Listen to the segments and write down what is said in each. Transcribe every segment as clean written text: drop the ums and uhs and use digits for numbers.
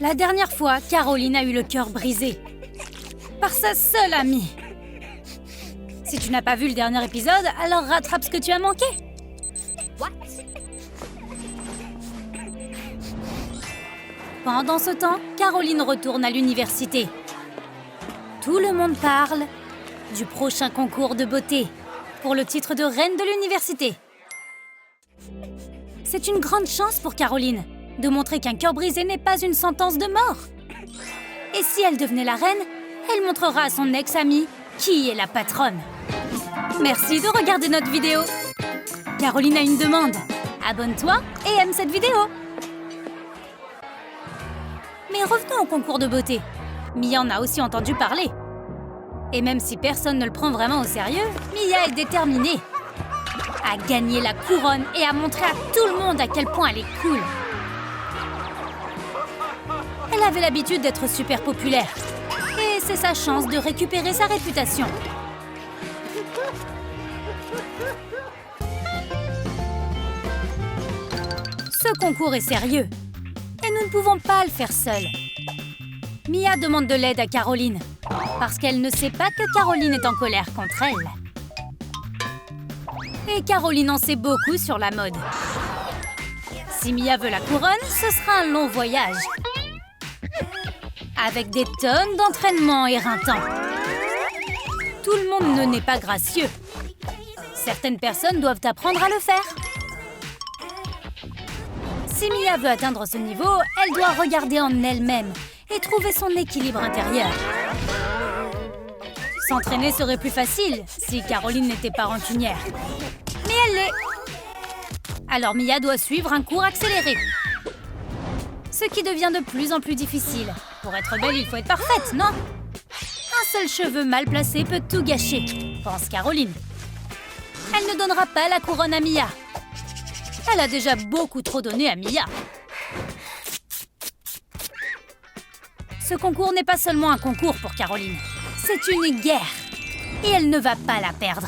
La dernière fois, Caroline a eu le cœur brisé. Par sa seule amie. Si tu n'as pas vu le dernier épisode, alors rattrape ce que tu as manqué. Pendant ce temps, Caroline retourne à l'université. Tout le monde parle du prochain concours de beauté pour le titre de reine de l'université. C'est une grande chance pour Caroline de montrer qu'un cœur brisé n'est pas une sentence de mort. Et si elle devenait la reine, elle montrera à son ex-amie qui est la patronne. Merci de regarder notre vidéo. Caroline a une demande. Abonne-toi et aime cette vidéo. Mais revenons au concours de beauté. Mia en a aussi entendu parler. Et même si personne ne le prend vraiment au sérieux, Mia est déterminée à gagner la couronne et à montrer à tout le monde à quel point elle est cool. Elle avait l'habitude d'être super populaire. Et c'est sa chance de récupérer sa réputation. Ce concours est sérieux. Et nous ne pouvons pas le faire seul. Mia demande de l'aide à Caroline. Parce qu'elle ne sait pas que Caroline est en colère contre elle. Et Caroline en sait beaucoup sur la mode. Si Mia veut la couronne, ce sera un long voyage. Avec des tonnes d'entraînement éreintants. Tout le monde n'est pas gracieux. Certaines personnes doivent apprendre à le faire. Si Mia veut atteindre ce niveau, elle doit regarder en elle-même et trouver son équilibre intérieur. S'entraîner serait plus facile si Caroline n'était pas rancunière. Mais elle l'est. Alors Mia doit suivre un cours accéléré. Ce qui devient de plus en plus difficile. Pour être belle, il faut être parfaite, non? Un seul cheveu mal placé peut tout gâcher, pense Caroline. Elle ne donnera pas la couronne à Mia. Elle a déjà beaucoup trop donné à Mia. Ce concours n'est pas seulement un concours pour Caroline. C'est une guerre. Et elle ne va pas la perdre.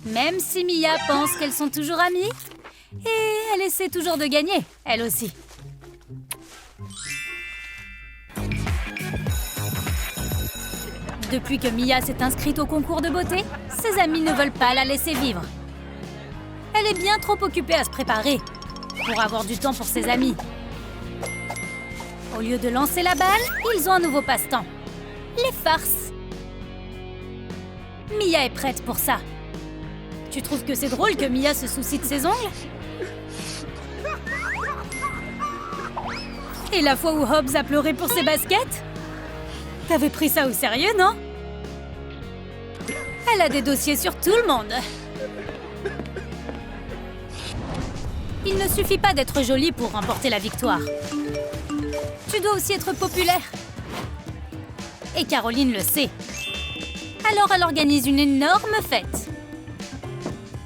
Même si Mia pense qu'elles sont toujours amies. Et elle essaie toujours de gagner, elle aussi. Depuis que Mia s'est inscrite au concours de beauté, ses amis ne veulent pas la laisser vivre. Elle est bien trop occupée à se préparer pour avoir du temps pour ses amis. Au lieu de lancer la balle, ils ont un nouveau passe-temps. Les farces. Mia est prête pour ça. Tu trouves que c'est drôle que Mia se soucie de ses ongles? Et la fois où Hobbs a pleuré pour ses baskets? T'avais pris ça au sérieux, non? Elle a des dossiers sur tout le monde. Il ne suffit pas d'être jolie pour remporter la victoire. Tu dois aussi être populaire. Et Caroline le sait. Alors elle organise une énorme fête.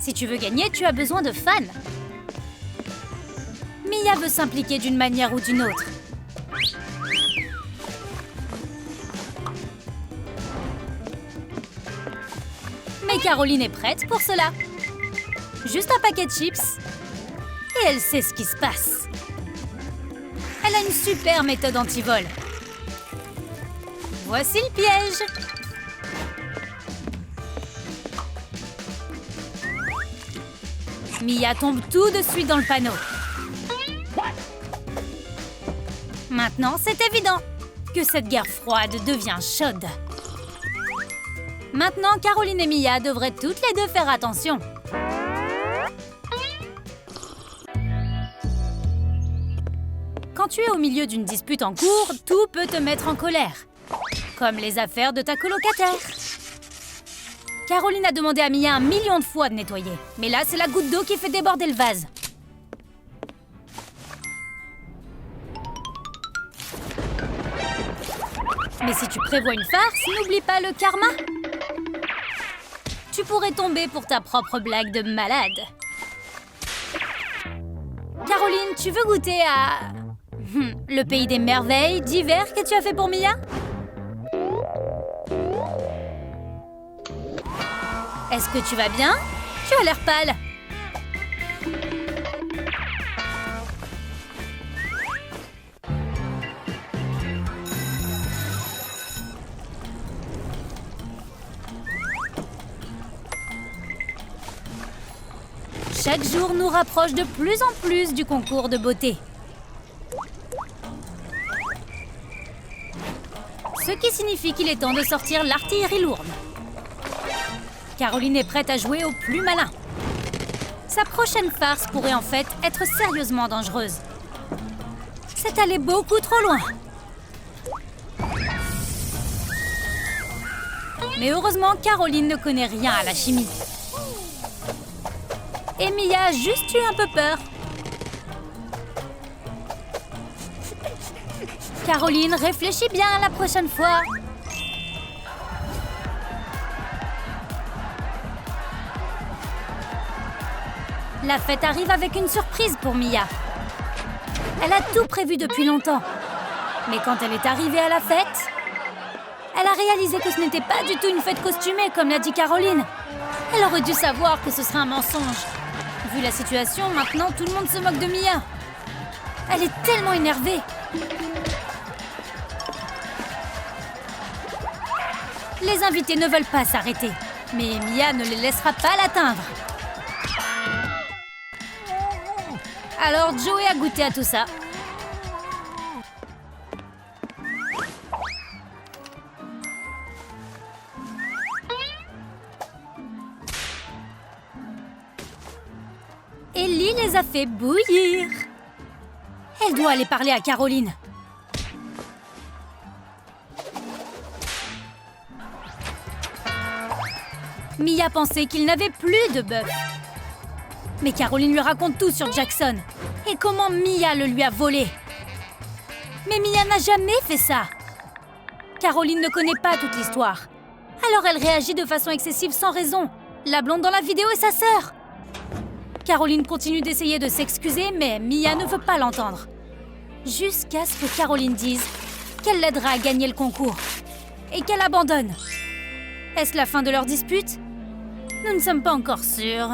Si tu veux gagner, tu as besoin de fans. Mia veut s'impliquer d'une manière ou d'une autre. Mais Caroline est prête pour cela. Juste un paquet de chips. Et elle sait ce qui se passe. Elle a une super méthode anti-vol. Voici le piège. Mia tombe tout de suite dans le panneau. Maintenant, c'est évident que cette guerre froide devient chaude. Maintenant, Caroline et Mia devraient toutes les deux faire attention. Quand tu es au milieu d'une dispute en cours, tout peut te mettre en colère. Comme les affaires de ta colocataire. Caroline a demandé à Mia 1 million de fois de nettoyer. Mais là, c'est la goutte d'eau qui fait déborder le vase. Mais si tu prévois une farce, n'oublie pas le karma. Tu pourrais tomber pour ta propre blague de malade. Caroline, tu veux goûter à... le pays des merveilles d'hiver que tu as fait pour Mia? Est-ce que tu vas bien? Tu as l'air pâle. Chaque jour nous rapproche de plus en plus du concours de beauté. Ce qui signifie qu'il est temps de sortir l'artillerie lourde. Caroline est prête à jouer au plus malin. Sa prochaine farce pourrait en fait être sérieusement dangereuse. C'est allé beaucoup trop loin. Mais heureusement, Caroline ne connaît rien à la chimie. Et Mia a juste eu un peu peur. Caroline, réfléchis bien la prochaine fois. La fête arrive avec une surprise pour Mia. Elle a tout prévu depuis longtemps. Mais quand elle est arrivée à la fête, elle a réalisé que ce n'était pas du tout une fête costumée, comme l'a dit Caroline. Elle aurait dû savoir que ce serait un mensonge. Vu la situation, maintenant, tout le monde se moque de Mia. Elle est tellement énervée. Les invités ne veulent pas s'arrêter. Mais Mia ne les laissera pas l'atteindre. Alors Joey a goûté à tout ça. Ellie les a fait bouillir. Elle doit aller parler à Caroline. Mia pensait qu'il n'avait plus de bœuf. Mais Caroline lui raconte tout sur Jackson. Et comment Mia le lui a volé. Mais Mia n'a jamais fait ça. Caroline ne connaît pas toute l'histoire. Alors elle réagit de façon excessive sans raison. La blonde dans la vidéo est sa sœur. Caroline continue d'essayer de s'excuser, mais Mia ne veut pas l'entendre. Jusqu'à ce que Caroline dise qu'elle l'aidera à gagner le concours. Et qu'elle abandonne. Est-ce la fin de leur dispute? Nous ne sommes pas encore sûrs.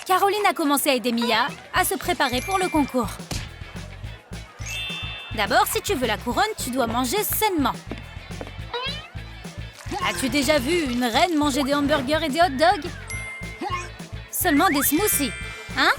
Caroline a commencé à aider Mia à se préparer pour le concours. D'abord, si tu veux la couronne, tu dois manger sainement. As-tu déjà vu une reine manger des hamburgers et des hot dogs? Seulement des smoothies, hein?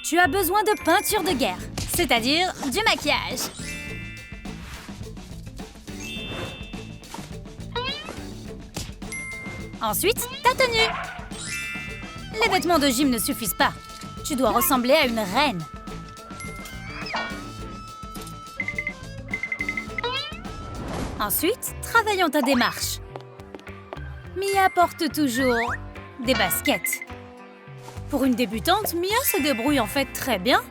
Tu as besoin de peinture de guerre, c'est-à-dire du maquillage. Ensuite, ta tenue. Les vêtements de gym ne suffisent pas. Tu dois ressembler à une reine. Ensuite, travaillons ta démarche. Mia porte toujours des baskets. Pour une débutante, Mia se débrouille en fait très bien.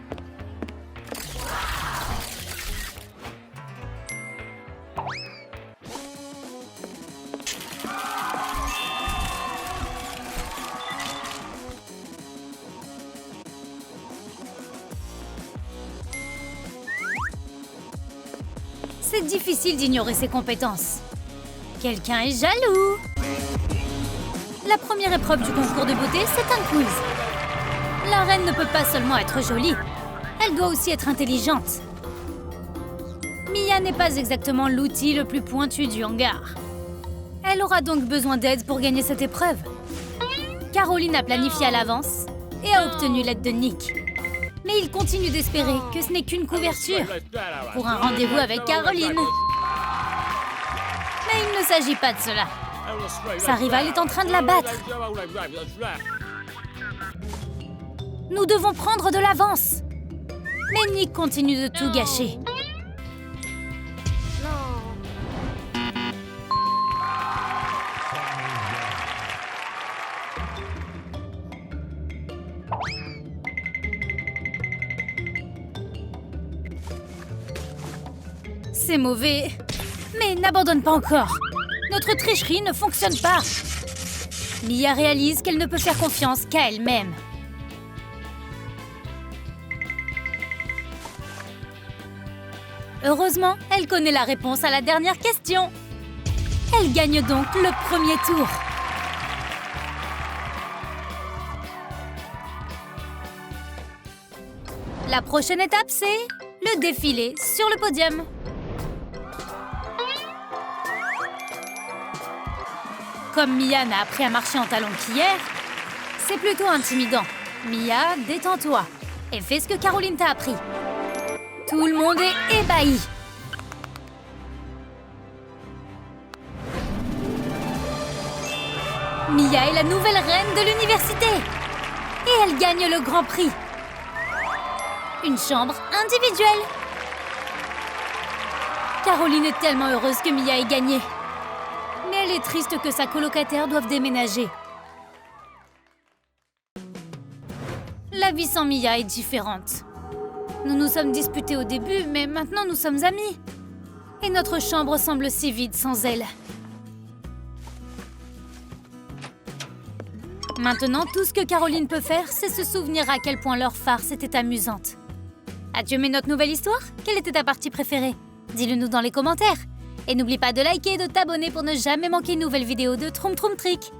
C'est difficile d'ignorer ses compétences. Quelqu'un est jaloux. La première épreuve du concours de beauté, c'est un quiz. La reine ne peut pas seulement être jolie, elle doit aussi être intelligente. Mia n'est pas exactement l'outil le plus pointu du hangar. Elle aura donc besoin d'aide pour gagner cette épreuve. Caroline a planifié à l'avance et a obtenu l'aide de Nick. Mais il continue d'espérer que ce n'est qu'une couverture pour un rendez-vous avec Caroline. Mais il ne s'agit pas de cela. Sa rivale est en train de la battre. Nous devons prendre de l'avance. Mais Nick continue de tout gâcher. C'est mauvais. Mais n'abandonne pas encore. Notre tricherie ne fonctionne pas. Mia réalise qu'elle ne peut faire confiance qu'à elle-même. Heureusement, elle connaît la réponse à la dernière question. Elle gagne donc le premier tour. La prochaine étape, c'est le défilé sur le podium. Comme Mia n'a appris à marcher en talons qu'hier, c'est plutôt intimidant. Mia, détends-toi et fais ce que Caroline t'a appris. Tout le monde est ébahi. Mia est la nouvelle reine de l'université. Et elle gagne le grand prix. Une chambre individuelle. Caroline est tellement heureuse que Mia ait gagné. Mais elle est triste que sa colocataire doive déménager. La vie sans Mia est différente. Nous nous sommes disputés au début, mais maintenant nous sommes amis. Et notre chambre semble si vide sans elle. Maintenant, tout ce que Caroline peut faire, c'est se souvenir à quel point leur farce était amusante. As-tu aimé notre nouvelle histoire? Quelle était ta partie préférée? Dis-le nous dans les commentaires. Et n'oublie pas de liker et de t'abonner pour ne jamais manquer une nouvelle vidéo de Troum Troum Trick.